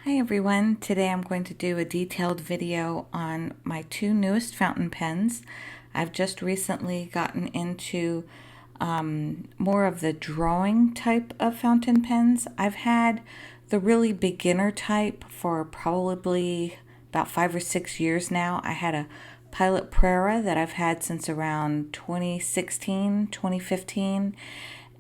Hi everyone, today I'm going to do a detailed video on my two newest fountain pens. I've just recently gotten into more of the drawing type of fountain pens. I've had the really beginner type for probably about 5 or 6 years now. I had a Pilot Prera that I've had since around 2016, 2015,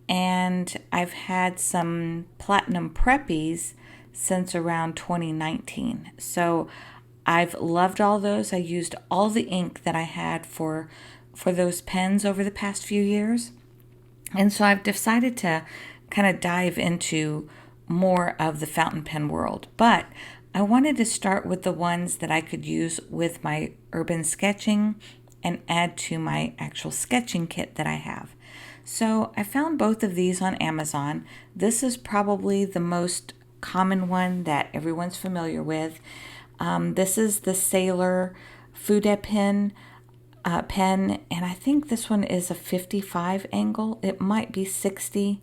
and I've had some Platinum Preppies since around 2019. So I've loved all those. I used all the ink that I had for those pens over the past few years. And so I've decided to kind of dive into more of the fountain pen world. But I wanted to start with the ones that I could use with my urban sketching and add to my actual sketching kit that I have. So I found both of these on Amazon. This is probably the most common one that everyone's familiar with. This is the Sailor Fude de pen, and I think this one is a 55 angle. It might be 60,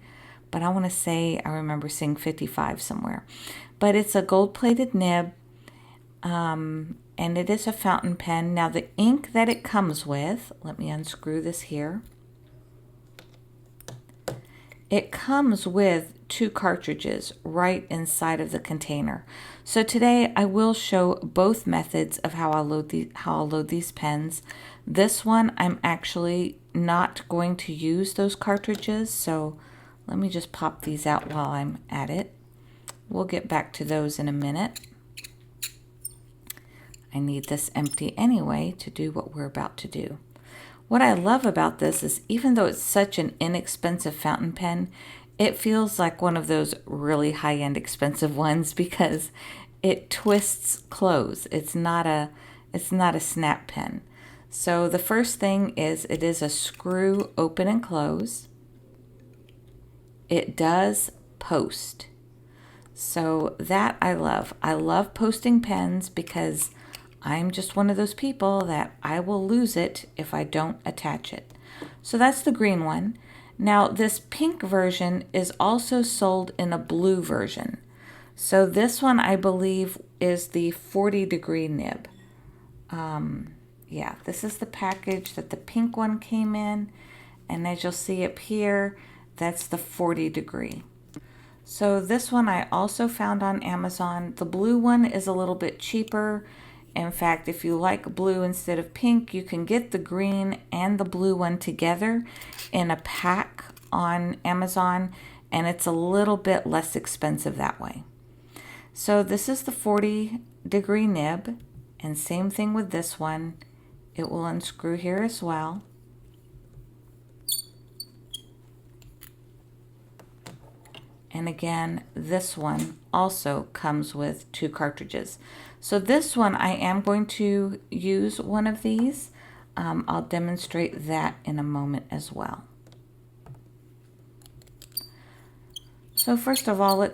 but I want to say I remember seeing 55 somewhere. But it's a gold-plated nib, and it is a fountain pen. Now the ink that it comes with, let me unscrew this here. It comes with two cartridges right inside of the container. So today I will show both methods of how I'll load these pens. This one I'm actually not going to use those cartridges, so let me just pop these out while I'm at it. We'll get back to those in a minute. I need this empty anyway to do what we're about to do. What I love about this is even though it's such an inexpensive fountain pen, it feels like one of those really high-end expensive ones because it twists close. It's not a snap pen. So the first thing is it is a screw open and close. It does post. So that I love. I love posting pens because I'm just one of those people that I will lose it if I don't attach it. So that's the green one. Now this pink version is also sold in a blue version. So this one I believe is the 40-degree nib. Yeah, this is the package that the pink one came in. And as you'll see up here, that's the 40-degree. So this one I also found on Amazon. The blue one is a little bit cheaper. In fact, if you like blue instead of pink, you can get the green and the blue one together in a pack on Amazon, and it's a little bit less expensive that way. So this is the 40-degree nib, and same thing with this one. It will unscrew here as well. And again, this one also comes with two cartridges. So this one, I am going to use one of these. I'll demonstrate that in a moment as well. So first of all,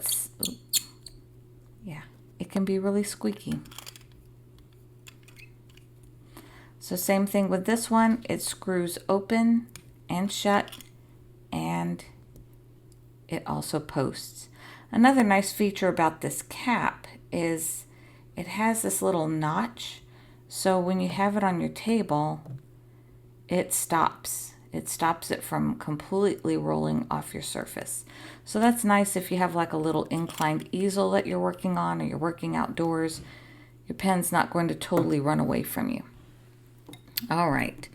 yeah, it can be really squeaky. So same thing with this one. It screws open and shut, and it also posts. Another nice feature about this cap is it has this little notch, so when you have it on your table, it stops. It stops it from completely rolling off your surface. So that's nice if you have like a little inclined easel that you're working on or you're working outdoors. Your pen's not going to totally run away from you. All right,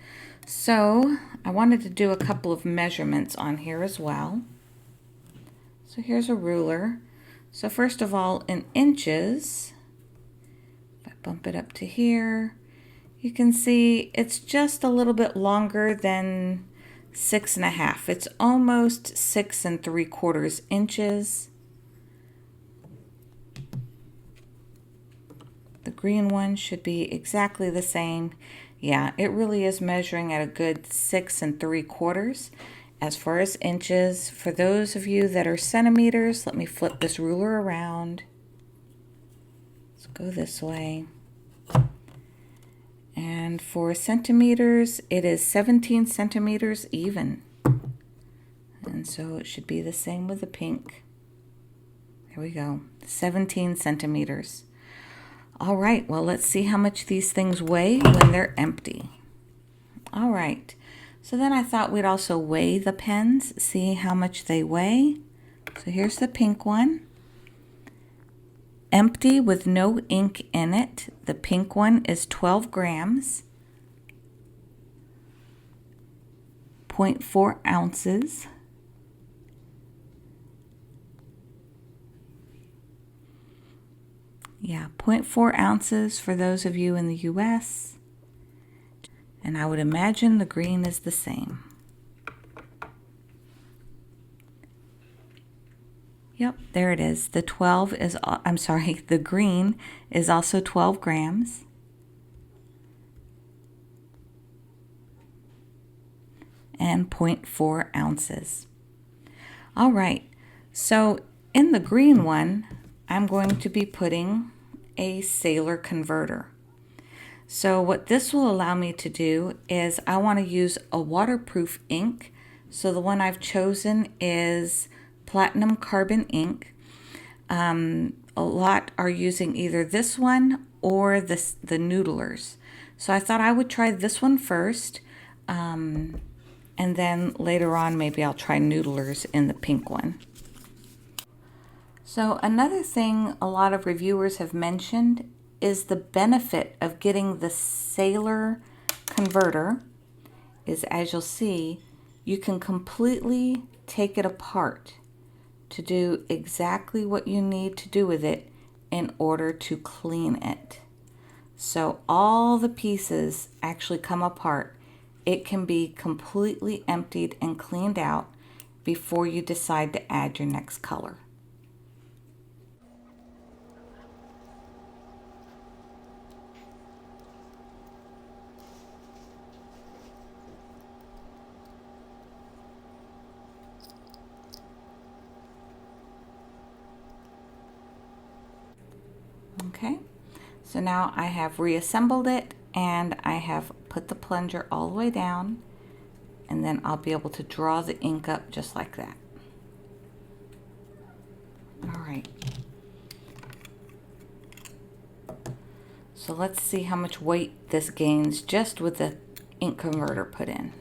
so I wanted to do a couple of measurements on here as well. So here's a ruler. So first of all, in inches, if I bump it up to here, you can see it's just a little bit longer than 6.5. It's almost 6 3/4 inches. The green one should be exactly the same. Yeah, it really is measuring at a good 6 3/4. As far as inches, for those of you that are centimeters, let me flip this ruler around. Let's go this way. And for centimeters, it is 17 centimeters even. And so it should be the same with the pink. There we go, 17 centimeters. All right, well, let's see how much these things weigh when they're empty. All right, so then I thought we'd also weigh the pens, see how much they weigh. So here's the pink one. Empty with no ink in it. The pink one is 12 grams, 0.4 ounces. Yeah, 0.4 ounces for those of you in the US. And I would imagine the green is the same. Yep, there it is. The the green is also 12 grams. And 0.4 ounces. All right, so in the green one, I'm going to be putting a Sailor converter. So what this will allow me to do is I want to use a waterproof ink. So the one I've chosen is platinum carbon ink. A lot are using either this one or the Noodlers. So I thought I would try this one first, and then later on maybe I'll try Noodlers in the pink one. So another thing a lot of reviewers have mentioned is the benefit of getting the Sailor converter is, as you'll see, you can completely take it apart to do exactly what you need to do with it in order to clean it. So all the pieces actually come apart. It can be completely emptied and cleaned out before you decide to add your next color. Okay, so now I have reassembled it and I have put the plunger all the way down, and then I'll be able to draw the ink up just like that. All right. So let's see how much weight this gains just with the ink converter put in.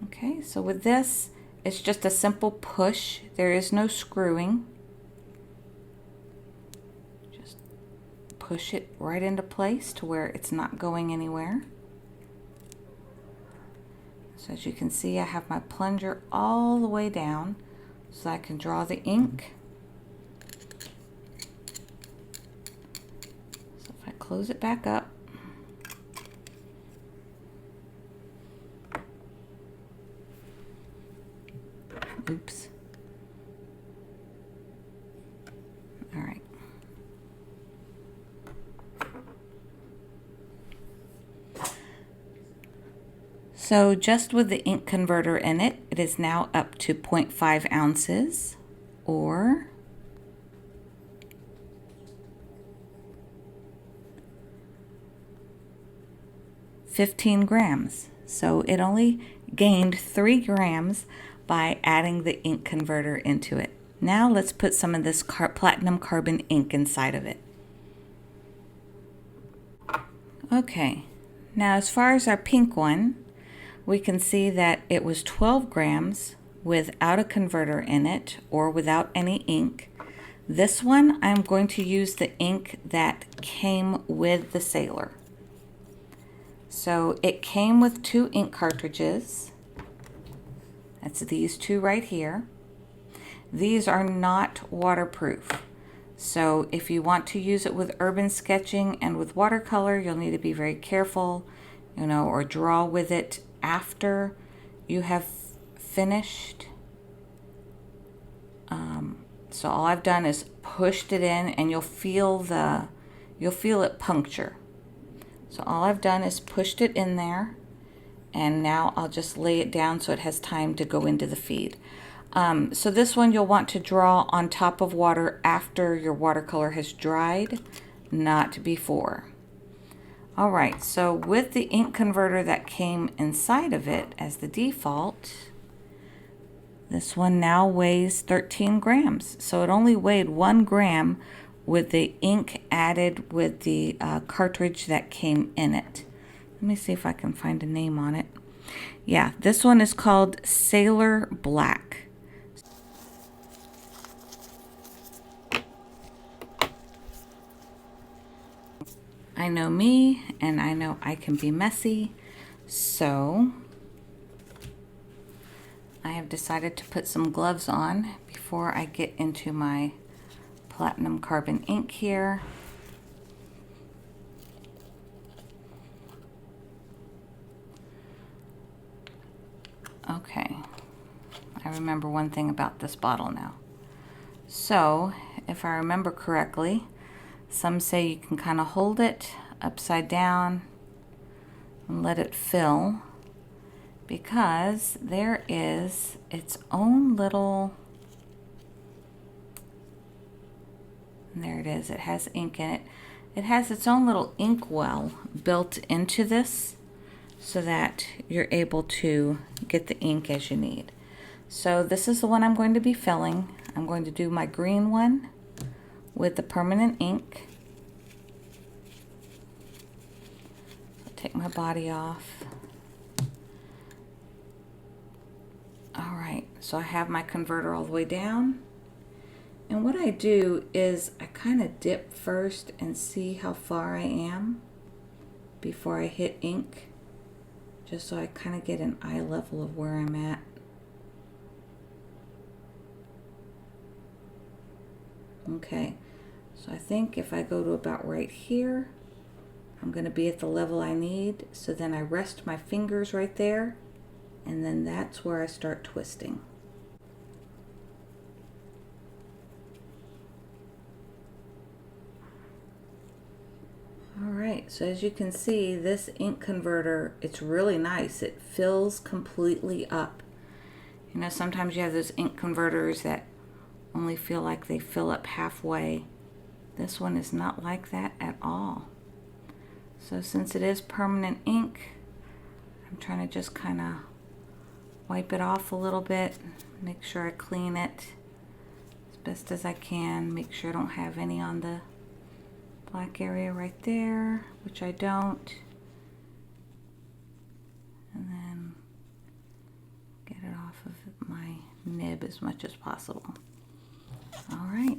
Okay, so with this, it's just a simple push. There is no screwing. Just push it right into place to where it's not going anywhere. So as you can see, I have my plunger all the way down so I can draw the ink. So if I close it back up, oops. All right. So just with the ink converter in it, it is now up to 0.5 ounces or 15 grams. So it only gained 3 grams by adding the ink converter into it. Now let's put some of this platinum carbon ink inside of it. Okay, now as far as our pink one, we can see that it was 12 grams without a converter in it or without any ink. This one, I'm going to use the ink that came with the Sailor. So it came with 2 ink cartridges. That's these 2 right here. These are not waterproof. So if you want to use it with urban sketching and with watercolor, you'll need to be very careful, or draw with it after you have finished. So all I've done is pushed it in, and you'll feel it puncture. So all I've done is pushed it in there, and now I'll just lay it down so it has time to go into the feed. So this one you'll want to draw on top of water after your watercolor has dried, not before. All right, so with the ink converter that came inside of it as the default, This one now weighs 13 grams. So it only weighed 1 gram with the ink added with the cartridge that came in it. Let me see if I can find a name on it. Yeah, this one is called Sailor Black. I know me, and I know I can be messy, so I have decided to put some gloves on before I get into my platinum carbon ink here. Okay, I remember one thing about this bottle now. So, if I remember correctly, some say you can kind of hold it upside down and let it fill, because there is its own little, there it is, it has ink in it. It has its own little ink well built into this so that you're able to get the ink as you need. So this is the one I'm going to be filling. I'm going to do my green one with the permanent ink. Take my body off. All right, so I have my converter all the way down. And what I do is I kind of dip first and see how far I am before I hit ink, just so I kind of get an eye level of where I'm at. Okay, so I think if I go to about right here, I'm going to be at the level I need. So then I rest my fingers right there, and then that's where I start twisting. Alright, so as you can see, this ink converter, it's really nice. It fills completely up. You know, sometimes you have those ink converters that only feel like they fill up halfway. This one is not like that at all. So since it is permanent ink, I'm trying to just kind of wipe it off a little bit, make sure I clean it as best as I can, make sure I don't have any on the black area right there, which I don't. And then get it off of my nib as much as possible. All right.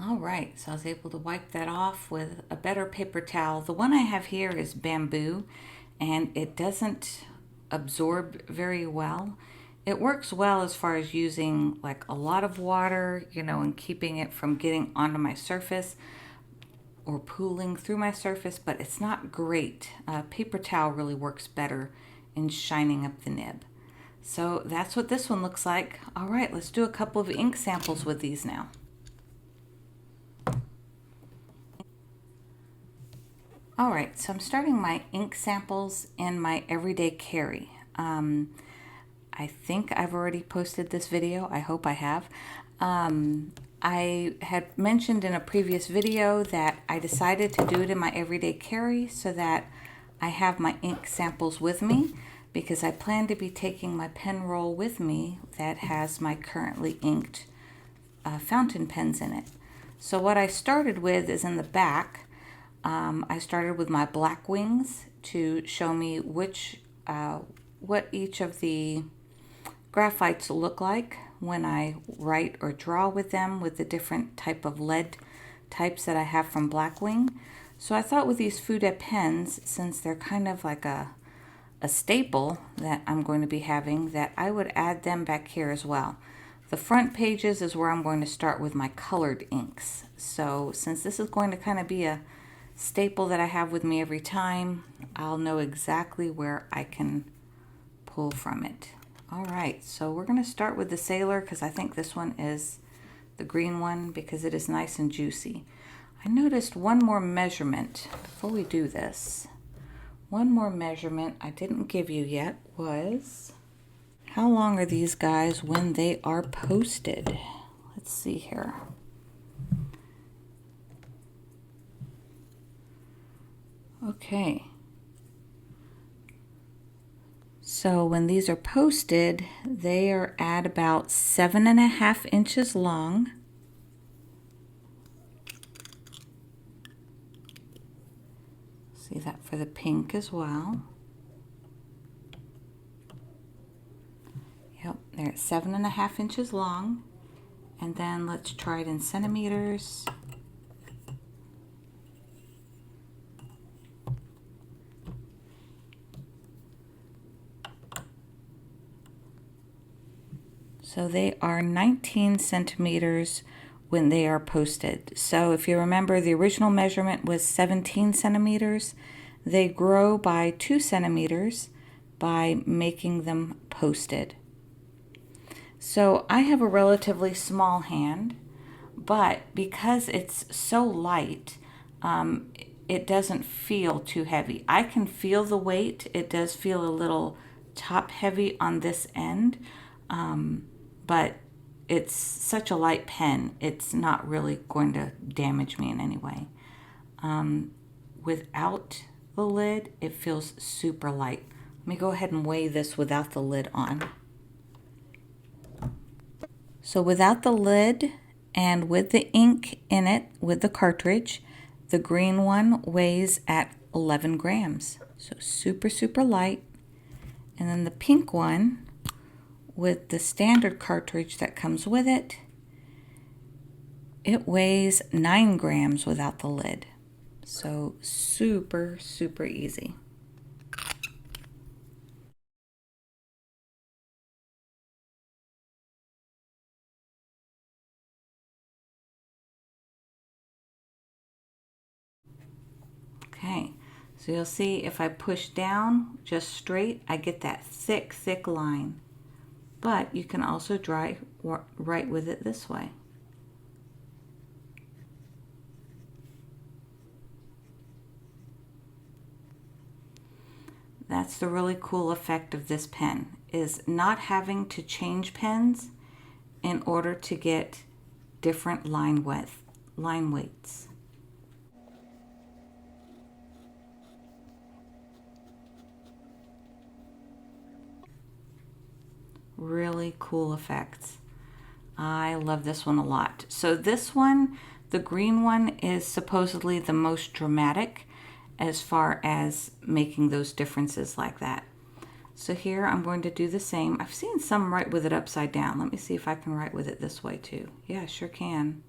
All right, so I was able to wipe that off with a better paper towel. The one I have here is bamboo, and it doesn't absorb very well. It works well as far as using like a lot of water, you know, and keeping it from getting onto my surface or pooling through my surface, but it's not great. Paper towel really works better in shining up the nib. So that's what this one looks like. All right, let's do a couple of ink samples with these now. All right, so I'm starting my ink samples in my everyday carry. I think I've already posted this video. I hope I have. I had mentioned in a previous video that I decided to do it in my everyday carry so that I have my ink samples with me, because I plan to be taking my pen roll with me that has my currently inked fountain pens in it. So what I started with is in the back. I started with my black wings to show me what each of the graphites look like when I write or draw with them, with the different type of lead types that I have from Blackwing. So I thought with these Fude pens, since they're kind of like a staple that I'm going to be having, that I would add them back here as well. The front pages is where I'm going to start with my colored inks. So since this is going to kind of be a staple that I have with me every time, I'll know exactly where I can pull from it. All right, so we're going to start with the Sailor, because I think this one is the green one, because it is nice and juicy. I noticed one more measurement before we do this. One more measurement I didn't give you yet was, how long are these guys when they are posted? Let's see here. Okay, So when these are posted, they are at about 7.5 inches long. See that for the pink as well. Yep, they're at 7.5 inches long. And then let's try it in centimeters. So they are 19 centimeters when they are posted. So if you remember, the original measurement was 17 centimeters. They grow by 2 centimeters by making them posted. So I have a relatively small hand, but because it's so light, it doesn't feel too heavy. I can feel the weight. It does feel a little top heavy on this end, but it's such a light pen, it's not really going to damage me in any way. Without the lid, it feels super light. Let me go ahead and weigh this without the lid on. So without the lid and with the ink in it, with the cartridge, the green one weighs at 11 grams. So super, super light. And then the pink one, with the standard cartridge that comes with it, it weighs 9 grams without the lid. So super, super easy. Okay, so you'll see if I push down just straight, I get that thick, thick line. But you can also write with it this way. That's the really cool effect of this pen, is not having to change pens in order to get different line weights. Really cool effects. I love this one a lot. So this one, the green one, is supposedly the most dramatic as far as making those differences like that. So here I'm going to do the same. I've seen some write with it upside down. Let me see if I can write with it this way too. Yeah, I sure can.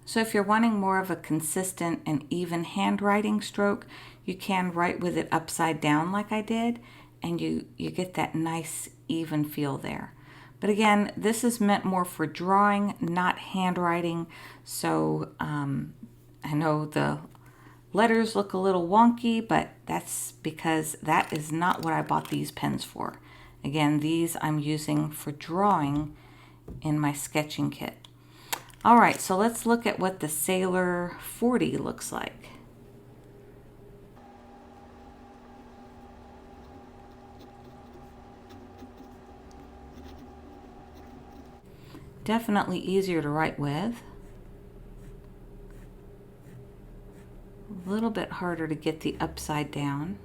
So if you're wanting more of a consistent and even handwriting stroke, you can write with it upside down like I did, and you get that nice even feel there. But again, this is meant more for drawing, not handwriting. So I know the letters look a little wonky, but that's because that is not what I bought these pens for. Again, these I'm using for drawing in my sketching kit. All right, so let's look at what the Sailor 40 looks like. Definitely easier to write with. A little bit harder to get the upside down.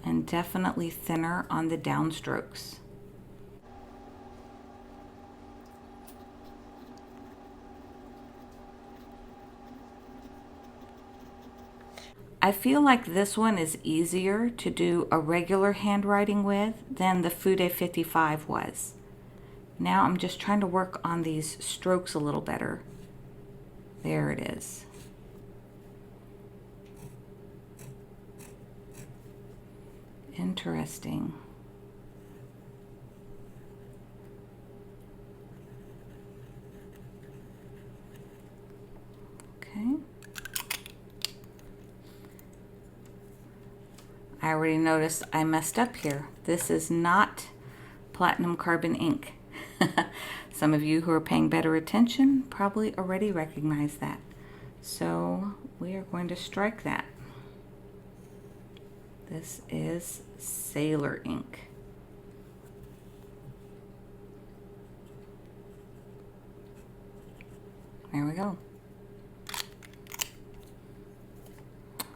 And definitely thinner on the downstrokes. I feel like this one is easier to do a regular handwriting with than the Fude 55 was. Now I'm just trying to work on these strokes a little better. There it is. Interesting. Okay. I already noticed I messed up here. This is not platinum carbon ink. Some of you who are paying better attention probably already recognize that. So we are going to strike that. This is Sailor ink. There we go.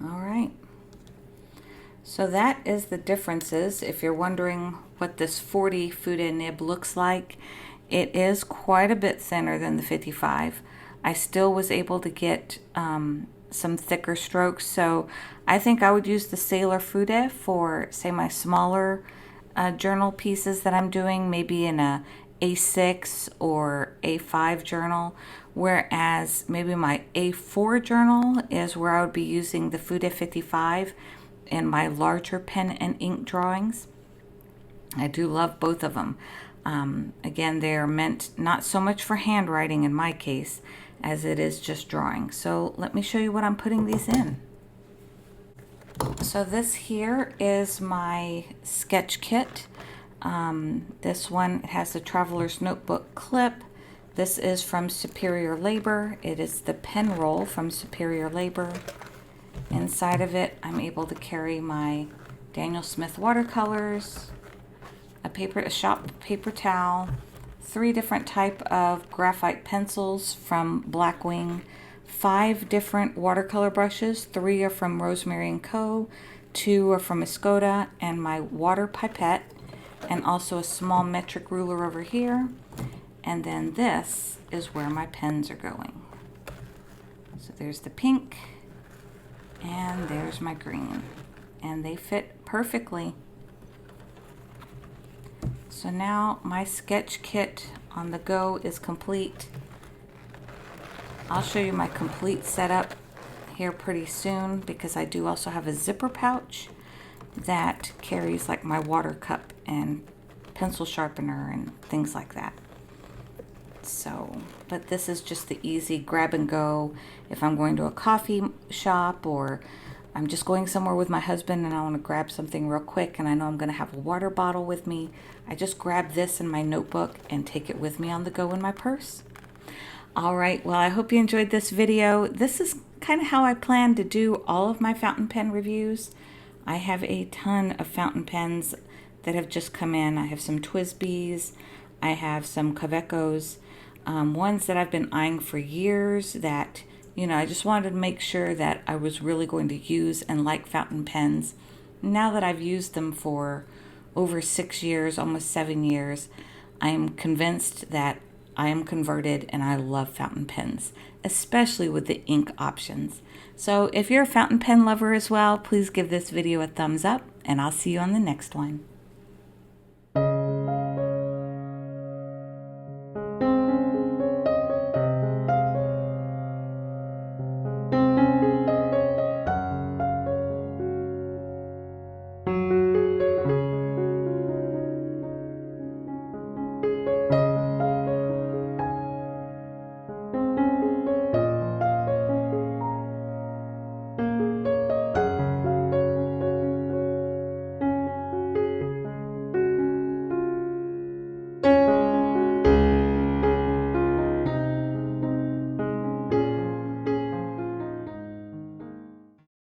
All right. So that is the differences. If you're wondering what this 40 Fude nib looks like, it is quite a bit thinner than the 55. I still was able to get some thicker strokes, so I think I would use the Sailor Fude for, say, my smaller journal pieces that I'm doing, maybe in a A6 or A5 journal, whereas maybe my A4 journal is where I would be using the Fude 55 in my larger pen and ink drawings. I do love both of them. Again, they are meant not so much for handwriting in my case as it is just drawing. So let me show you what I'm putting these in. So this here is my sketch kit. This one has the Traveler's Notebook clip. This is from Superior Labor. It is the pen roll from Superior Labor. Inside of it, I'm able to carry my Daniel Smith watercolors, a shop paper towel, 3 different type of graphite pencils from Blackwing, 5 different watercolor brushes, 3 are from Rosemary & Co., 2 are from Escoda, and my water pipette, and also a small metric ruler over here. And then this is where my pens are going. So there's the pink, and there's my green, and they fit perfectly. So now my sketch kit on the go is complete. I'll show you my complete setup here pretty soon, because I do also have a zipper pouch that carries like my water cup and pencil sharpener and things like that. So, but this is just the easy grab and go if I'm going to a coffee shop, or I'm just going somewhere with my husband and I want to grab something real quick and I know I'm going to have a water bottle with me. I just grab this in my notebook and take it with me on the go in my purse. All right, well, I hope you enjoyed this video. This is kind of how I plan to do all of my fountain pen reviews. I have a ton of fountain pens that have just come in. I have some TWSBIs, I have some Kavekos, ones that I've been eyeing for years that, you know, I just wanted to make sure that I was really going to use and like fountain pens. Now that I've used them for over 6 years, almost 7 years, I am convinced that I am converted and I love fountain pens, especially with the ink options. So if you're a fountain pen lover as well, please give this video a thumbs up and I'll see you on the next one.